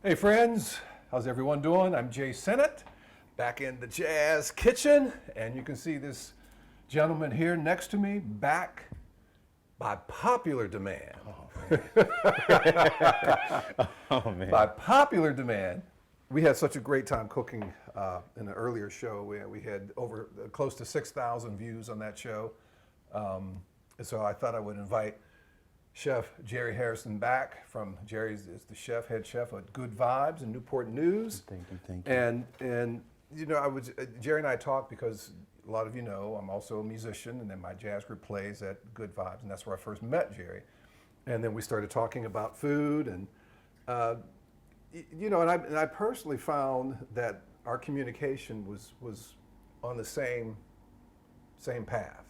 Hey friends, how's everyone doing? I'm Jay Sennett, back in the Jazz Kitchen, and you can see this gentleman here next to me, back by popular demand. Oh, man. By popular demand. We had such a great time cooking in an earlier show. We had over close to 6,000 views on that show. And so I thought I would invite Chef Jerry Hairston back from Jerry's is the chef, head chef at Good Vibes in Newport News. Thank you. And you know, Jerry and I talked because a lot of you know I'm also a musician, and then my jazz group plays at Good Vibes, and that's where I first met Jerry. And then we started talking about food, and you know, and I personally found that our communication was on the same path.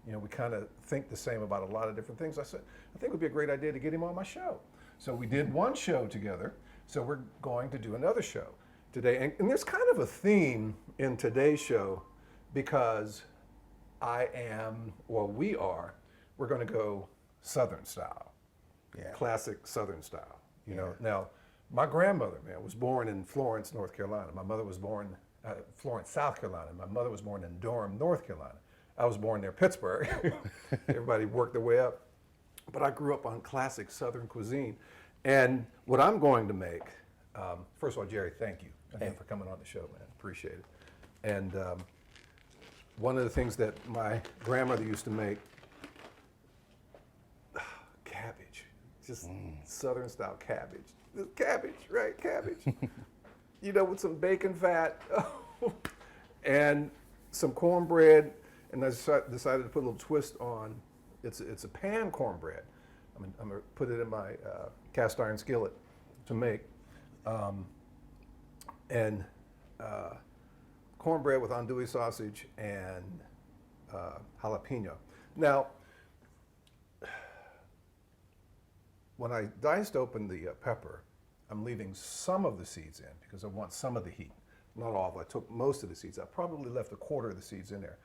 You know, we kind of think the same about a lot of different things. I said, I think it would be a great idea to get him on my show. So we did one show together. So we're going to do another show today. And there's kind of a theme in today's show because we're going to go Southern style. Yeah. Classic Southern style. You know, now my grandmother, man, was born in Florence, North Carolina. My mother was born Florence, South Carolina. My mother was born in Durham, North Carolina. I was born near Pittsburgh. Everybody worked their way up. But I grew up on classic Southern cuisine. And what I'm going to make, first of all, Jerry, thank you again for coming on the show, man. Appreciate it. And one of the things that my grandmother used to make, cabbage, just Southern style cabbage. Cabbage, right? Cabbage. You know, with some bacon fat and some cornbread. And I decided to put a little twist on, it's a pan cornbread. I'm gonna put it in my cast iron skillet to make. Cornbread with andouille sausage and jalapeno. Now, when I diced open the pepper, I'm leaving some of the seeds in because I want some of the heat. Not all of it. I took most of the seeds. I probably left a quarter of the seeds in there.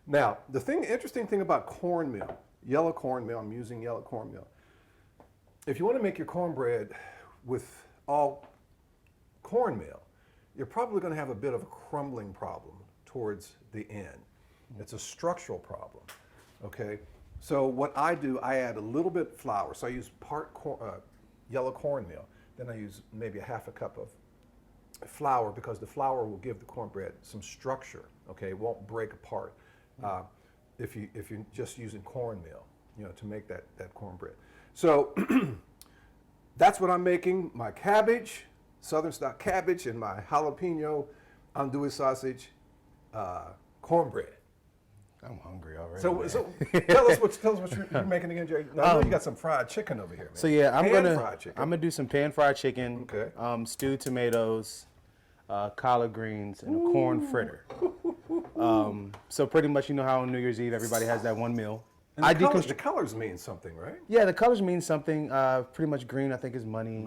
Now, interesting thing about cornmeal, yellow cornmeal, I'm using yellow cornmeal. If you want to make your cornbread with all cornmeal, you're probably going to have a bit of a crumbling problem towards the end. It's a structural problem, okay? So what I do, I add a little bit flour. So I use part yellow cornmeal, then I use maybe a half a cup of flour because the flour will give the cornbread some structure. Okay, it won't break apart if you're just using cornmeal, you know, to make that cornbread. So that's what I'm making: my cabbage, Southern style cabbage, and my jalapeno andouille sausage cornbread. I'm hungry already. So tell us what you're making again, Jerry. Now, I know you got some fried chicken over here, man. So yeah, I'm fried chicken. gonna do some pan fried chicken, Okay. Stewed tomatoes, collard greens, and a corn fritter. So pretty much, you know how on New Year's Eve everybody has that one meal. And the colors mean something, right? Yeah, the colors mean something. Pretty much green, I think, is money.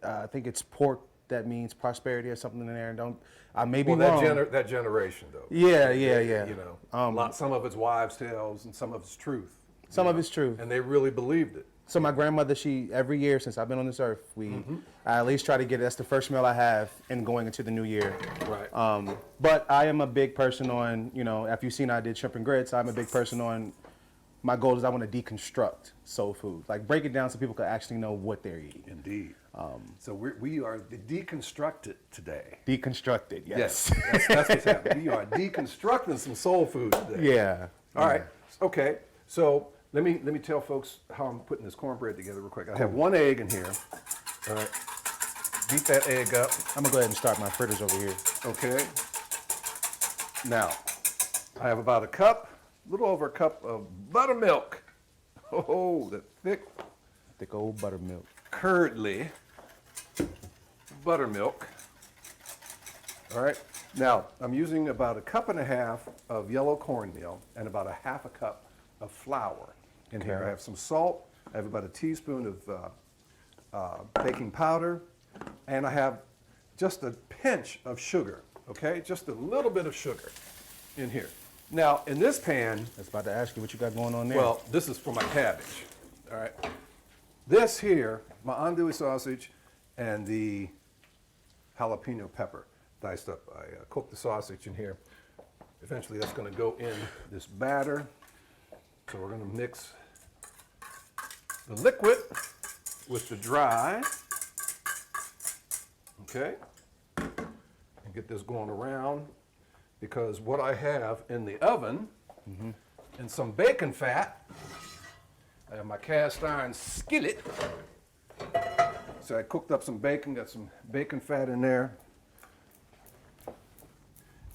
I think it's pork that means prosperity or something in there. I may be wrong. That generation, though. Yeah. You know, some of it's wives' tales and some of it's truth. Some of it's truth. And they really believed it. So my grandmother, every year since I've been on this earth, I at least try to get it. That's the first meal I have in going into the new year. Right. But I am a big person on, you know, if you've seen I did shrimp and grits, I'm a big person on, my goal is I want to deconstruct soul food. Like break it down so people can actually know what they're eating. Indeed. So we are the Deconstructed today. Deconstructed, yes. That's what's happening. We are deconstructing some soul food today. Yeah. All right. Okay. So let me tell folks how I'm putting this cornbread together real quick. I have one egg in here. All right. Beat that egg up. I'm gonna go ahead and start my fritters over here. Okay. Now, I have about a little over a cup of buttermilk. Oh, the thick old buttermilk. Curdly buttermilk. All right. Now, I'm using about a cup and a half of yellow cornmeal and about a half a cup of flour in here. I have some salt. I have about a teaspoon of baking powder, and I have just a pinch of sugar. Okay, just a little bit of sugar in here. Now, in this pan, I was about to ask you what you got going on there. well, this is for my cabbage. All right. This here, my andouille sausage, and the jalapeno pepper diced up. I cooked the sausage in here. Eventually that's going to go in this batter. So we're going to mix the liquid with the dry. Okay, and get this going around, because what I have in the oven, and some bacon fat, I have my cast iron skillet. So I cooked up some bacon, got some bacon fat in there,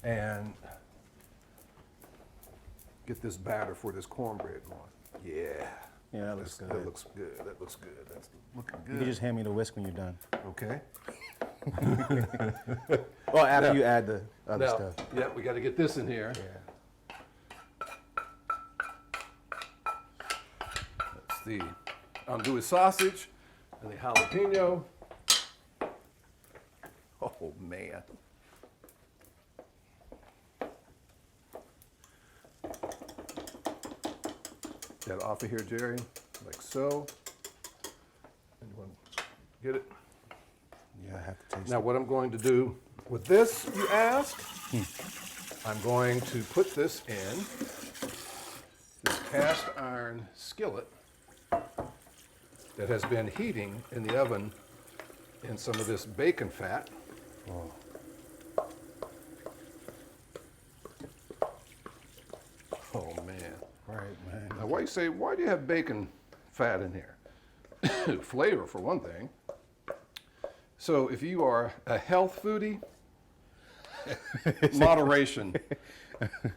and get this batter for this cornbread going. Yeah. Yeah, that looks good. That looks good. That looks good. That's looking good. You can just hand me the whisk when you're done. Okay. Well, after you add the other Now, stuff. yeah, we got to get this in here. Yeah. That's the andouille sausage and the jalapeno. Oh, man. That off of here, Jerry, like so. And you want to get it? Yeah, I have to taste Now, it. what I'm going to do with this, you ask, I'm going to put this in this cast iron skillet that has been heating in the oven in some of this bacon fat. Oh, man. Right, man. Now, why do you have bacon fat in here? Flavor, for one thing. So if you are a health foodie, moderation.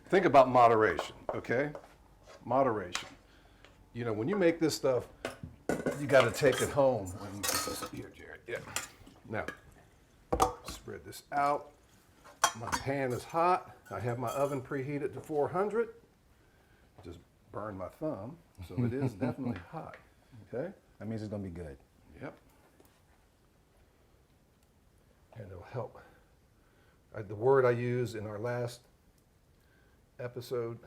Think about moderation, okay? Moderation. You know, when you make this stuff, you got to take it home. Here, Jared. Yeah. Now, spread this out. My pan is hot. I have my oven preheated to 400. Just burned my thumb, so it is definitely hot. Okay? That means it's going to be good. Yep. And it'll help. The word I used in our last episode,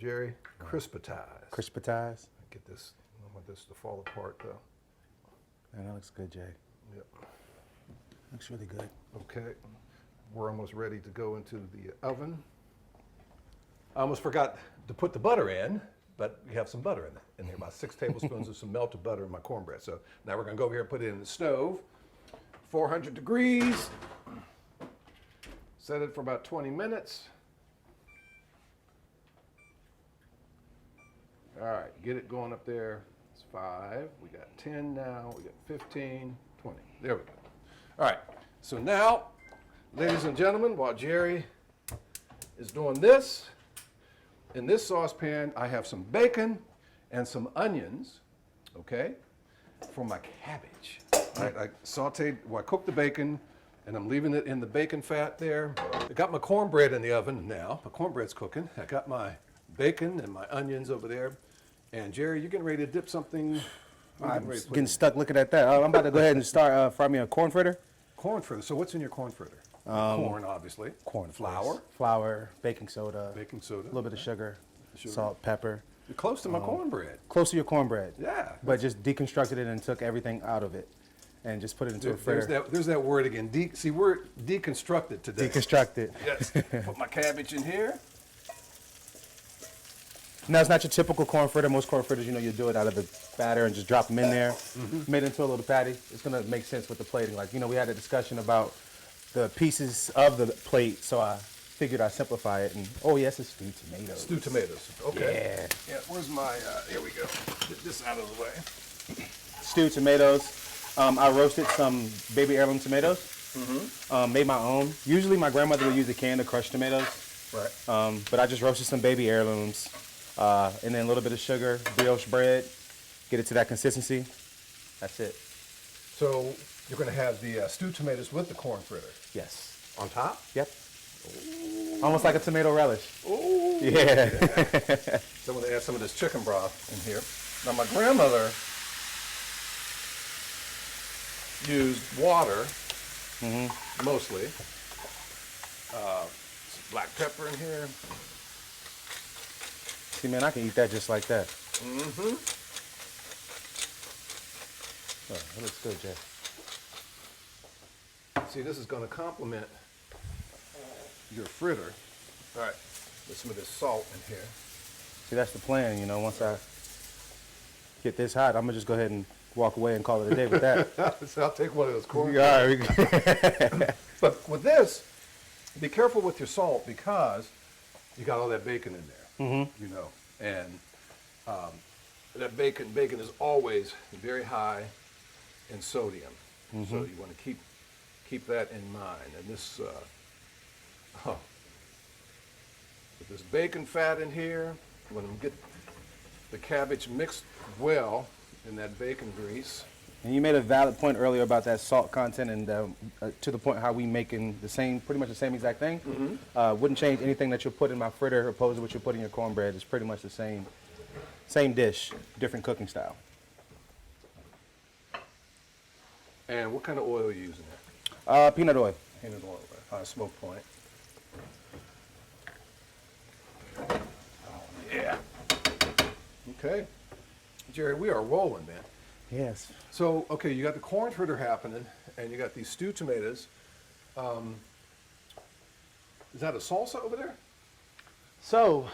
Jerry, crispitize. Crispitize. Get this, I don't want this to fall apart though. Man, that looks good, Jay. Yep. Looks really good. Okay. We're almost ready to go into the oven. I almost forgot to put the butter in, but we have some butter in there, about 6 tablespoons of some melted butter in my cornbread. So now we're going to go over here and put it in the stove, 400 degrees. Set it for about 20 minutes. All right, get it going up there. It's 5. We got 10 now. We got 15, 20. There we go. All right, so now, ladies and gentlemen, while Jerry is doing this, in this saucepan, I have some bacon and some onions, okay, for my cabbage. All right, I cooked the bacon, and I'm leaving it in the bacon fat there. I got my cornbread in the oven now. My cornbread's cooking. I got my bacon and my onions over there. And Jerry, you're getting ready to dip something. I'm getting stuck looking at that. I'm about to go ahead and start fry me a corn fritter. Corn fritter. So what's in your corn fritter? Corn, obviously. Corn flour. Flour, baking soda. Baking soda. A little bit of sugar, salt, pepper. You're close to my cornbread. Close to your cornbread. Yeah. But just deconstructed it and took everything out of it and just put it into a fritter. There's that word again. See, we're deconstructed today. Deconstructed. Yes. Put my cabbage in here. Now, it's not your typical corn fritter. Most corn fritters, you do it out of the batter and just drop them in there. Made it into a little patty. It's going to make sense with the plating. Like, we had a discussion about the pieces of the plate, so I figured I'd simplify it. And, oh, yes, it's stewed tomatoes. Stewed tomatoes. Okay. Yeah. Yeah, where's my, here we go. Get this out of the way. Stewed tomatoes. I roasted some baby heirloom tomatoes. Made my own. Usually, my grandmother would use a can of crushed tomatoes. Right. But I just roasted some baby heirlooms. And then a little bit of sugar, brioche bread, get it to that consistency. That's it. So you're going to have the stewed tomatoes with the corn fritter. Yes. On top? Yep. Ooh. Almost like a tomato relish. Oh. Yeah. So I'm going to add some of this chicken broth in here. Now my grandmother used water, mostly. Some black pepper in here. See, man, I can eat that just like that. Oh, that looks good, Jay. See, this is going to complement your fritter. All right, with some of this salt in here. See, that's the plan, you know. Once I get this hot, I'm gonna just go ahead and walk away and call it a day with that. So I'll take one of those corn. All right. But with this, be careful with your salt because you got all that bacon in there, you know, and that bacon is always very high in sodium, so you want to keep that in mind. And this, with this bacon fat in here, when we get the cabbage mixed well in that bacon grease. And you made a valid point earlier about that salt content, and to the point how we making the same, pretty much the same exact thing. Wouldn't change anything that you'll put in my fritter opposed to what you put in your cornbread. It's pretty much the same dish, different cooking style. And what kind of oil are you using there? Peanut oil. Peanut oil, smoke point. Yeah. Okay. Jerry, we are rolling, man. Yes. So, okay, you got the corn fritter happening, and you got these stewed tomatoes. Is that a salsa over there? So,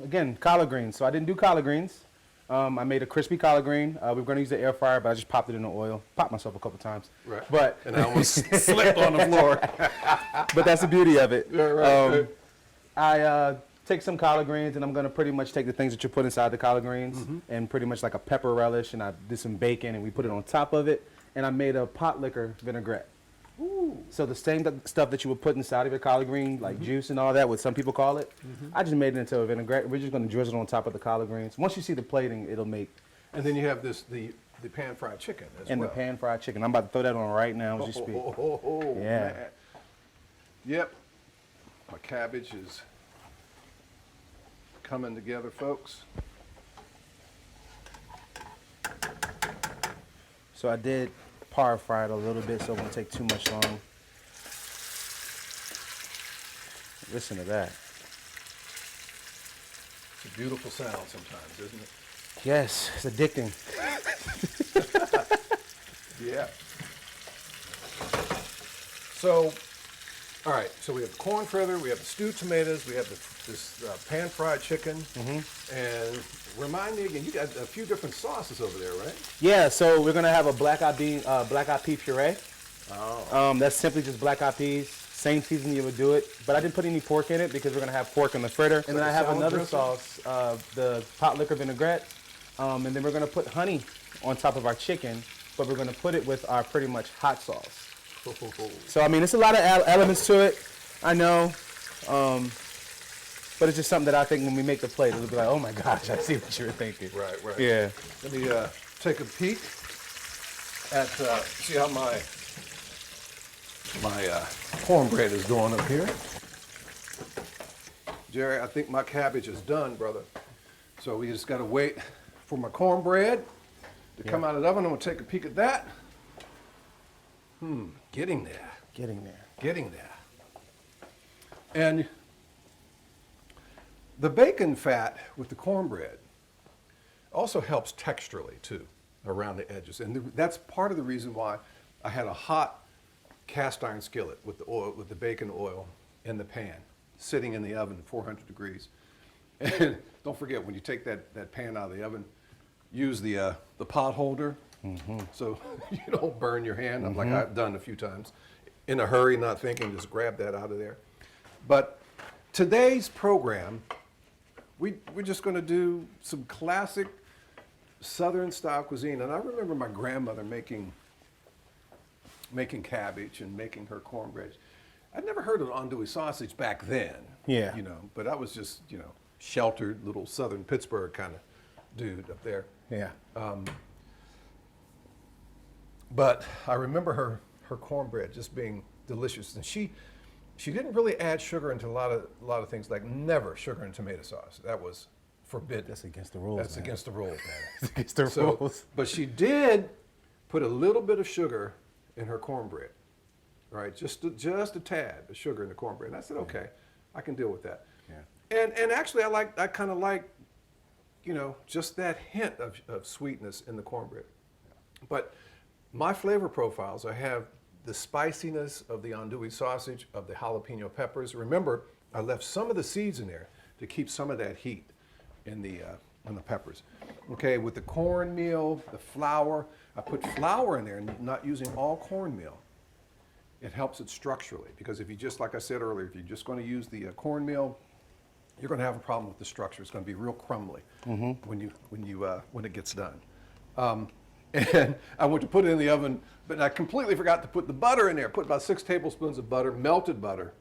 again, collard greens. So I didn't do collard greens. I made a crispy collard green. We were going to use the air fryer, but I just popped it in the oil. Popped myself a couple times. Right. But and I almost slipped on the floor. But that's the beauty of it. Yeah, right. I take some collard greens, and I'm going to pretty much take the things that you put inside the collard greens and pretty much like a pepper relish, and I did some bacon, and we put it on top of it, and I made a pot liquor vinaigrette. Ooh. So the same stuff that you would put inside of your collard green, like juice and all that, what some people call it, I just made it into a vinaigrette. We're just going to drizzle it on top of the collard greens. Once you see the plating, it'll make... And then you have the pan-fried chicken as well. And the pan-fried chicken. I'm about to throw that on right now as you speak. Oh, Yeah. man. Yep. My cabbage is coming together, folks. So I did par fry it a little bit, so it won't take too much long. Listen to that. It's a beautiful sound sometimes, isn't it? Yes, it's addicting. Yeah. So, all right, so we have the corn fritter, we have the stewed tomatoes, we have this pan-fried chicken, and remind me again, you got a few different sauces over there, right? Yeah, so we're gonna have a black eyed pea puree. Oh. That's simply just black eyed peas. Same season you would do it, but I didn't put any pork in it because we're gonna have pork in the fritter. And then I have another sauce, the pot liquor vinaigrette, and then we're gonna put honey on top of our chicken, but we're gonna put it with our pretty much hot sauce. So I mean, it's a lot of elements to it, I know, but it's just something that I think when we make the plate, it'll be like, oh my gosh, I see what you were thinking. Right, right. Yeah. Let me take a peek at, see how my cornbread is going up here. Jerry, I think my cabbage is done, brother. So we just gotta wait for my cornbread to come out of the oven. I'm gonna take a peek at that. Getting there. Getting there. Getting there. And the bacon fat with the cornbread also helps texturally too, around the edges. And that's part of the reason why I had a hot cast iron skillet with the oil, with the bacon oil in the pan, sitting in the oven at 400 degrees. And don't forget, when you take that pan out of the oven, use the pot holder so you don't burn your hand, like I've done a few times. In a hurry, not thinking, just grab that out of there. But today's program, we're just going to do some classic Southern style cuisine. And I remember my grandmother making cabbage and making her cornbread. I'd never heard of andouille sausage back then. Yeah. You know, but I was just, sheltered little Southern Pittsburgh kind of dude up there. Yeah. But I remember her cornbread just being delicious, and she didn't really add sugar into a lot of things, like never sugar and tomato sauce. That was forbidden. That's against the rules. That's man. against the rules, man. That's against the rules. But she did put a little bit of sugar in her cornbread, right? Just a tad of sugar in the cornbread. And I said, okay, I can deal with that. Yeah. And actually, I kind of like, just that hint of sweetness in the cornbread. But my flavor profiles, I have the spiciness of the andouille sausage, of the jalapeno peppers. Remember, I left some of the seeds in there to keep some of that heat in the peppers. Okay, with the cornmeal, the flour, I put flour in there, not using all cornmeal. It helps it structurally, because if you just, like I said earlier, if you're just going to use the cornmeal, you're going to have a problem with the structure. It's going to be real crumbly when it gets done. And I went to put it in the oven, but I completely forgot to put the butter in there. Put about 6 tablespoons of butter, melted butter,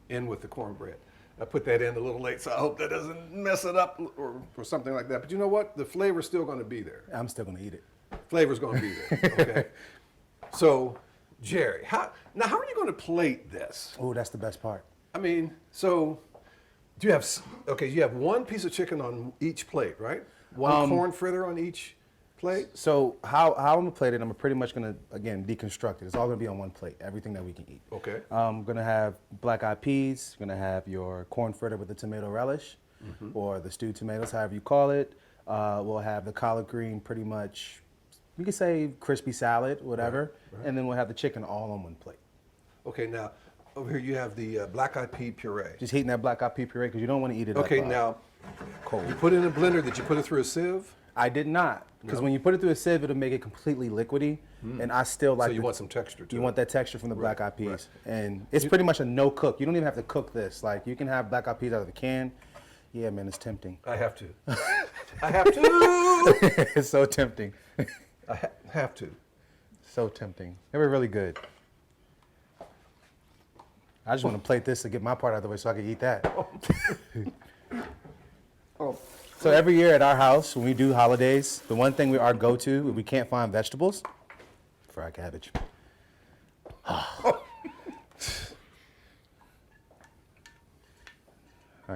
in with the cornbread. I put that in a little late, so I hope that doesn't mess it up or something like that. But you know what? The flavor's still going to be there. I'm still going to eat it. Flavor's going to be there. Okay. So, Jerry, how are you going to plate this? Oh, that's the best part. I mean, so do you have you have one piece of chicken on each plate, right? One corn fritter on each plate? So how I'm gonna plate it, I'm pretty much gonna, again, deconstruct it. It's all gonna be on one plate, everything that we can eat. Okay. I'm gonna have black-eyed peas, gonna have your corn fritter with the tomato relish, or the stewed tomatoes, however you call it. We'll have the collard green, pretty much, you could say crispy salad, whatever. Right. And then we'll have the chicken all on one plate. Okay, now, over here you have the black-eyed pea puree. Just heating that black-eyed pea puree, because you don't want to eat it Okay, up, now, cold. you put it in a blender. Did you put it through a sieve? I did not, because when you put it through a sieve, it'll make it completely liquidy, and I still like. So you want some texture to it. You want that texture from the black-eyed peas, right. and it's pretty much a no cook. You don't even have to cook this. Like, you can have black-eyed peas out of the can. Yeah, man, it's tempting. I have to. I have to. It's so tempting. I have to. So tempting. They were really good. I just want to plate this to get my part out of the way so I can eat that. Oh. So every year at our house, when we do holidays, the one thing our go-to, if we can't find vegetables, fried cabbage. I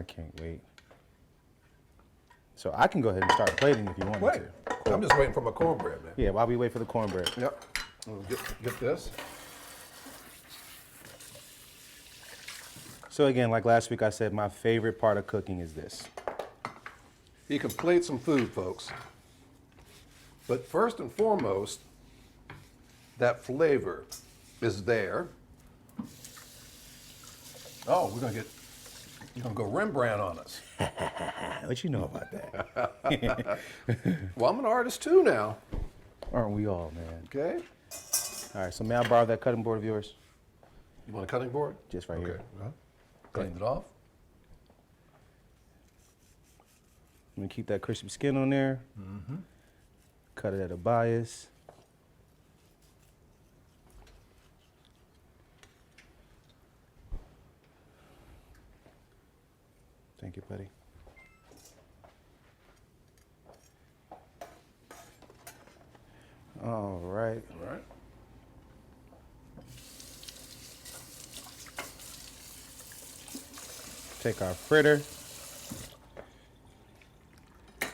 can't wait. So I can go ahead and start plating if you want me Wait. to. Cool. I'm just waiting for my cornbread, man. Yeah, while we wait for the cornbread. Yep. We'll get this. So again, like last week I said, my favorite part of cooking is this. You can plate some food, folks. But first and foremost, that flavor is there. Oh, you're gonna go Rembrandt on us. What you know about that? Well, I'm an artist too now. Aren't we all, man? Okay. All right, so may I borrow that cutting board of yours? You want a cutting board? Just right here. Clean it off. I'm gonna keep that crispy skin on there. Cut it at a bias. Thank you, buddy. All right. All right. Take our fritter. The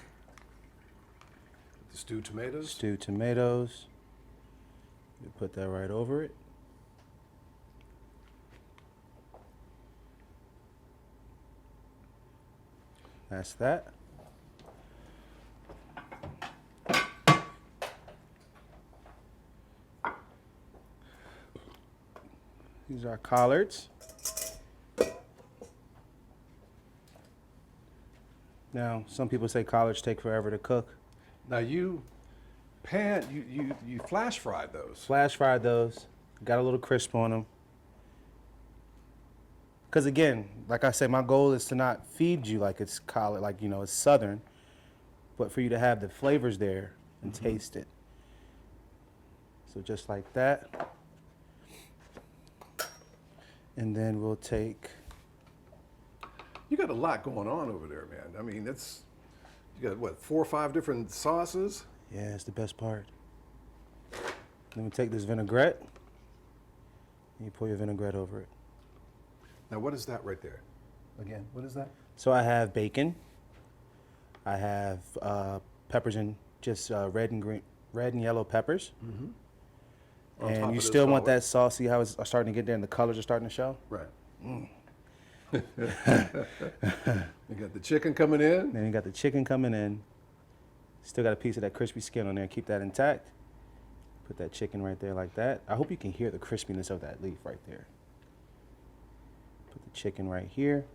stewed tomatoes. Stewed tomatoes. You put that right over it. That's that. These are collards. Now, some people say collards take forever to cook. Now you flash fried those. Flash fried those. Got a little crisp on them. Because again, like I said, my goal is to not feed you like it's collard, like, you know, it's Southern, but for you to have the flavors there and taste it. So just like that. And then we'll take... You got a lot going on over there, man. I mean, you got what, 4 or 5 different sauces? Yeah, it's the best part. Then we take this vinaigrette, and you pour your vinaigrette over it. Now, what is that right there? Again, what is that? So I have bacon. I have peppers and just red and yellow peppers. And you still want that sauce. See how it's starting to get there and the colors are starting to show? Right. You got the chicken coming in. Then you got the chicken coming in. Still got a piece of that crispy skin on there. Keep that intact. Put that chicken right there like that. I hope you can hear the crispiness of that leaf right there. Put the chicken right here.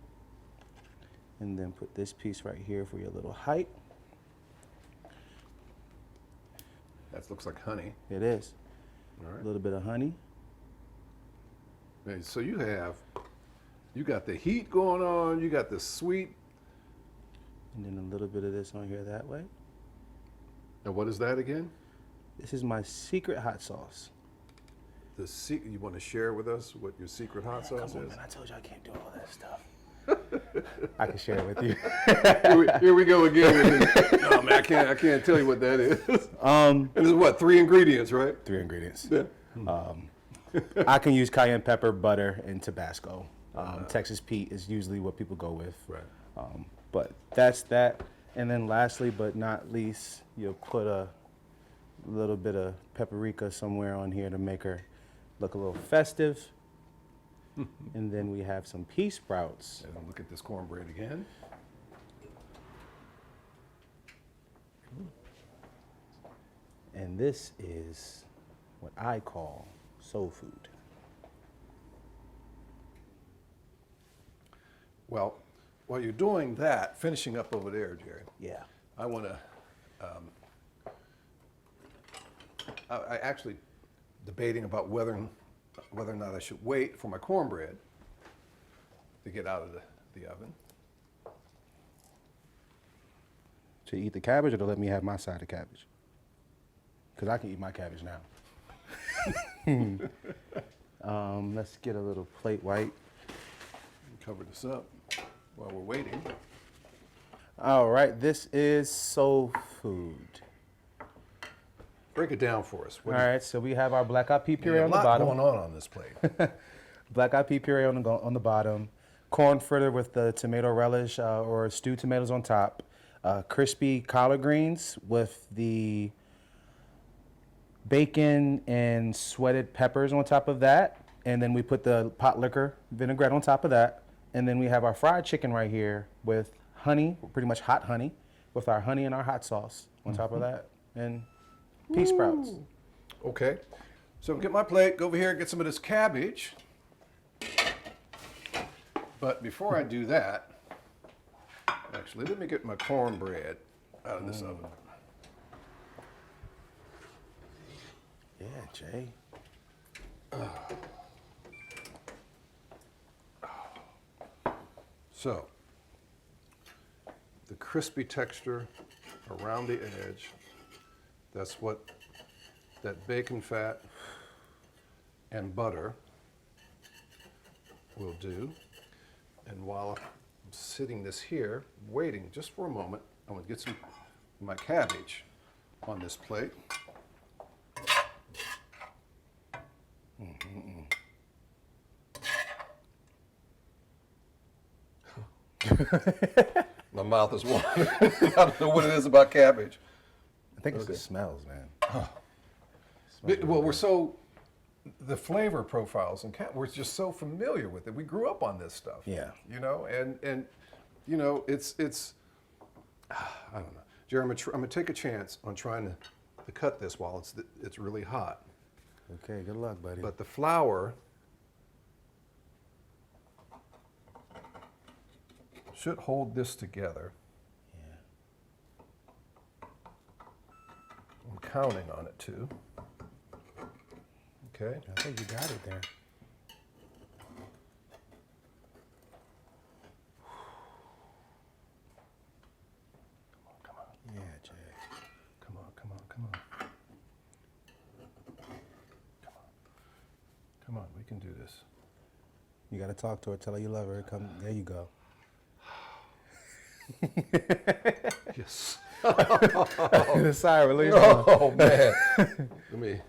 And then put this piece right here for your little height. That looks like honey. It is. All right. A little bit of honey. Okay, so you got the heat going on, you got the sweet. And then a little bit of this on here that way. And what is that again? This is my secret hot sauce. You want to share with us what your secret hot sauce Come on, is? man, I told you I can't do all that stuff. I can share it with you. Here we go again. With this. No, man, I can't tell you what that is. And this is what, 3 ingredients, right? 3 ingredients. Yeah. I can use cayenne pepper, butter, and Tabasco. Texas Pete is usually what people go with. Right. But that's that. And then lastly, but not least, you'll put a little bit of paprika somewhere on here to make her look a little festive. And then we have some pea sprouts. And look at this cornbread again. And this is what I call soul food. Well, while you're doing that, finishing up over there, Jerry, Yeah. I want to, I actually debating about whether or not I should wait for my cornbread to get out of the oven. To eat the cabbage or to let me have my side of cabbage? Because I can eat my cabbage now. Let's get a little plate white. Cover this up while we're waiting. All right, this is soul food. Break it down for us. All right, so we have our black eyed pea puree on the A lot bottom. going on this plate. Black eyed pea puree on the bottom. Corn fritter with the tomato relish or stewed tomatoes on top. Crispy collard greens with the bacon and sweated peppers on top of that. And then we put the pot liquor vinaigrette on top of that. And then we have our fried chicken right here with honey, pretty much hot honey, with our honey and our hot sauce on top of that. And pea sprouts. Okay, so get my plate, go over here and get some of this cabbage. But before I do that, actually, let me get my cornbread out of this oven. Yeah, Jay. So, the crispy texture around the edge, that's what that bacon fat and butter will do. And while I'm sitting this here, waiting just for a moment, I'm going to get some of my cabbage on this plate. My mouth is watering. I don't know what it is about cabbage. I think it's the smells, man. Well, the flavor profiles and we're just so familiar with it. We grew up on this stuff. Yeah. You know, and you know, it's I don't know. Jerry, I'm gonna take a chance on trying to cut this while it's really hot. Okay, good luck, buddy. But the flour should hold this together. Yeah. I'm counting on it too. Okay. I think you got it there. Come on. Yeah, Jay. Come on. Come on, we can do this. You got to talk to her, tell her you love her. Come, there you go. Yes. The sigh of relief. Oh man. Let me,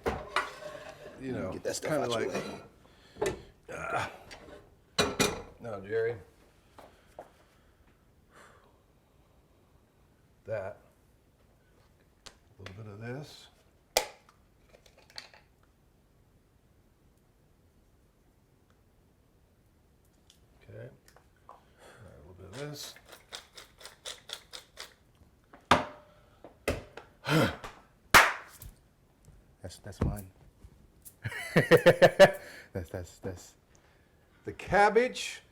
you know, Get that stuff kind of out your like. No, Jerry. That. A little bit of this. Okay. All right, a little bit of this. That's mine. That's. The cabbage.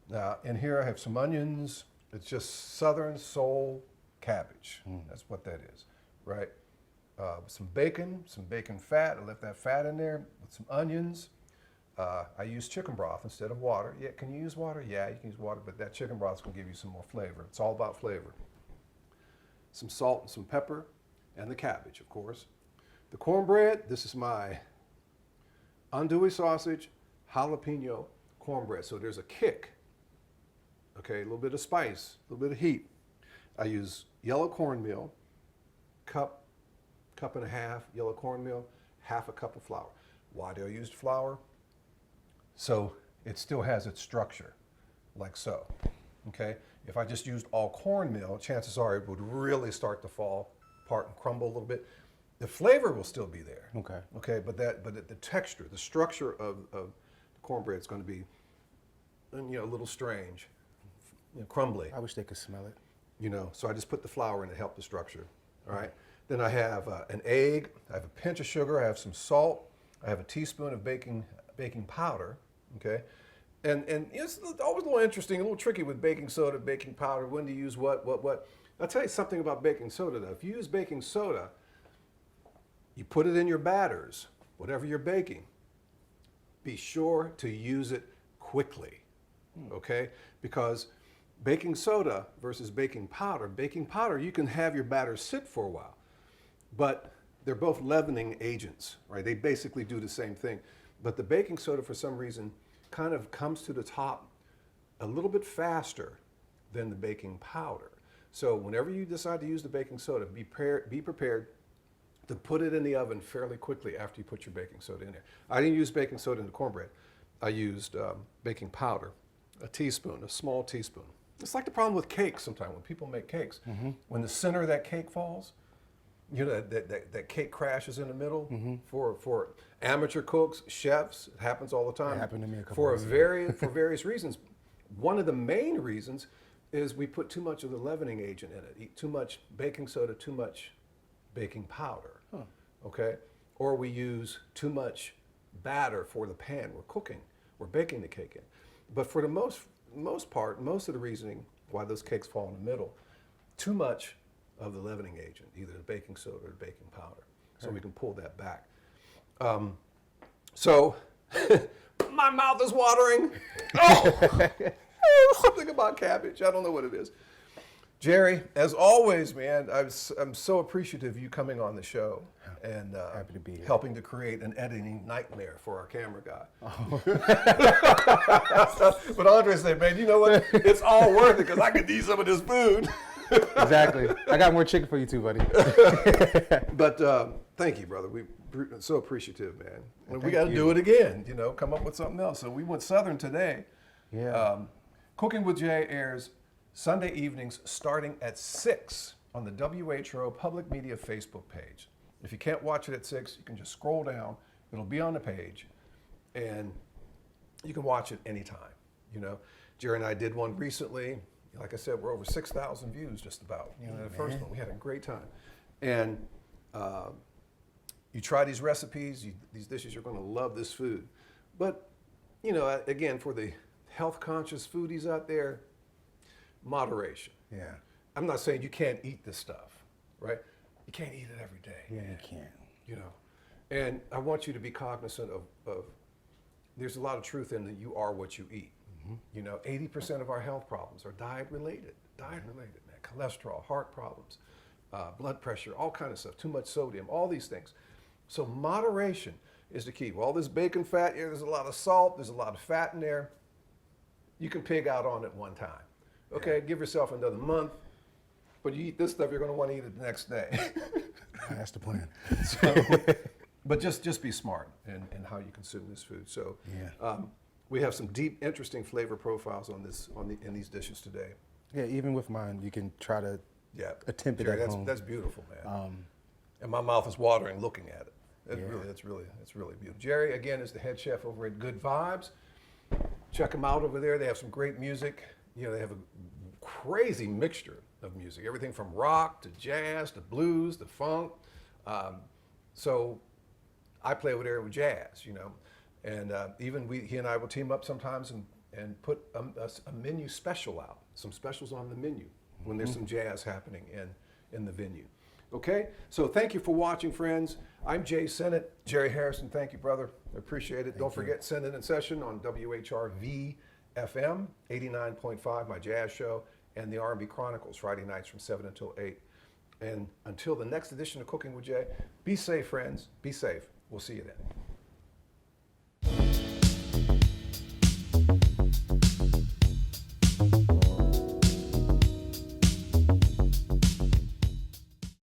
Now, in here I have some onions. It's just Southern soul cabbage. That's what that is, right? Some bacon fat. I left that fat in there with some onions. I use chicken broth instead of water. Yeah, can you use water? Yeah, you can use water, but that chicken broth is going to give you some more flavor. It's all about flavor. Some salt and some pepper, and the cabbage, of course. The cornbread, this is my andouille sausage, jalapeno cornbread. So there's a kick, okay, a little bit of spice, a little bit of heat. I use yellow cornmeal, cup and a half yellow cornmeal, half a cup of flour. Why do I use flour? So it still has its structure, like so, okay? If I just used all cornmeal, chances are it would really start to fall apart and crumble a little bit. The flavor will still be there. Okay. Okay, but the texture, the structure of the cornbread is going to be, a little strange, crumbly. I wish they could smell it. So I just put the flour in to help the structure. All right. Then I have an egg. I have a pinch of sugar. I have some salt. I have a teaspoon of baking powder. Okay. And it's always a little interesting, a little tricky with baking soda, baking powder, when to use what. I'll tell you something about baking soda, though. If you use baking soda, you put it in your batters, whatever you're baking, be sure to use it quickly, okay? Because baking soda versus baking powder, you can have your batter sit for a while, but they're both leavening agents, right? They basically do the same thing. But the baking soda, for some reason, kind of comes to the top a little bit faster than the baking powder. So whenever you decide to use the baking soda, be prepared to put it in the oven fairly quickly after you put your baking soda in there. I didn't use baking soda in the cornbread. I used baking powder, a small teaspoon. It's like the problem with cakes sometimes when people make cakes. When the center of that cake falls, that cake crashes in the middle. For amateur cooks, chefs, it happens all the time. It happened to me a couple for various reasons. One of the main reasons is we put too much of the leavening agent in it. Eat too much baking soda, too much baking powder, okay? Or we use too much batter for the pan we're baking the cake in. But for the most part, most of the reasoning why those cakes fall in the middle, too much of the leavening agent, either the baking soda or the baking powder. So we can pull that back. So my mouth is watering. Something about cabbage. I don't know what it is. Jerry, as always, man, I'm so appreciative of you coming on the show and Happy to be here. helping to create an editing nightmare for our camera guy. But Andre said, man, you know what? It's all worth it because I could eat some of this food. Exactly. I got more chicken for you too, buddy. But thank you, brother. We're so appreciative, man. And we thank got to you. do it again, come up with something else. So we went Southern today. Yeah. Cooking with Jay airs Sunday evenings starting at 6 on the WHRO Public Media Facebook page. If you can't watch it at 6, you can just scroll down. It'll be on the page, and you can watch it anytime. Jerry and I did one recently. Like I said, we're over 6,000 views just about. The first one, we had a great time. And you try these recipes, these dishes, you're going to love this food. But, again, for the health-conscious foodies out there, moderation. Yeah. I'm not saying you can't eat this stuff, right? You can't eat it every day. Yeah, you can. And I want you to be cognizant of there's a lot of truth in that you are what you eat. 80% of our health problems are diet-related, man. Cholesterol, heart problems, blood pressure, all kind of stuff, too much sodium, all these things. So moderation is the key. Well, all this bacon fat, there's a lot of salt, there's a lot of fat in there. You can pig out on it one time. Okay, give yourself another month, but you eat this stuff, you're going to want to eat it the next day. That's the plan. But just be smart in how you consume this food. So we have some deep, interesting flavor profiles in these dishes today. Yeah, even with mine, you can try to attempt it Jerry, at home. that's beautiful, man. And my mouth is watering looking at it. It's really beautiful. Jerry, again, is the head chef over at Good Vibes. Check them out over there. They have some great music. They have a crazy mixture of music, everything from rock to jazz to blues to funk. So I play over there with jazz, you know, and even he and I will team up sometimes and put a menu special out, some specials on the menu when there's some jazz happening in the venue. Okay, so thank you for watching, friends. I'm Jay Sennett. Jerry Hairston, thank you, brother. I appreciate it. Don't forget, send in session on WHRV FM 89.5, my jazz show, and the R&B Chronicles, Friday nights from 7 until 8. And until the next edition of Cooking with Jay, be safe, friends. Be safe. We'll see you then.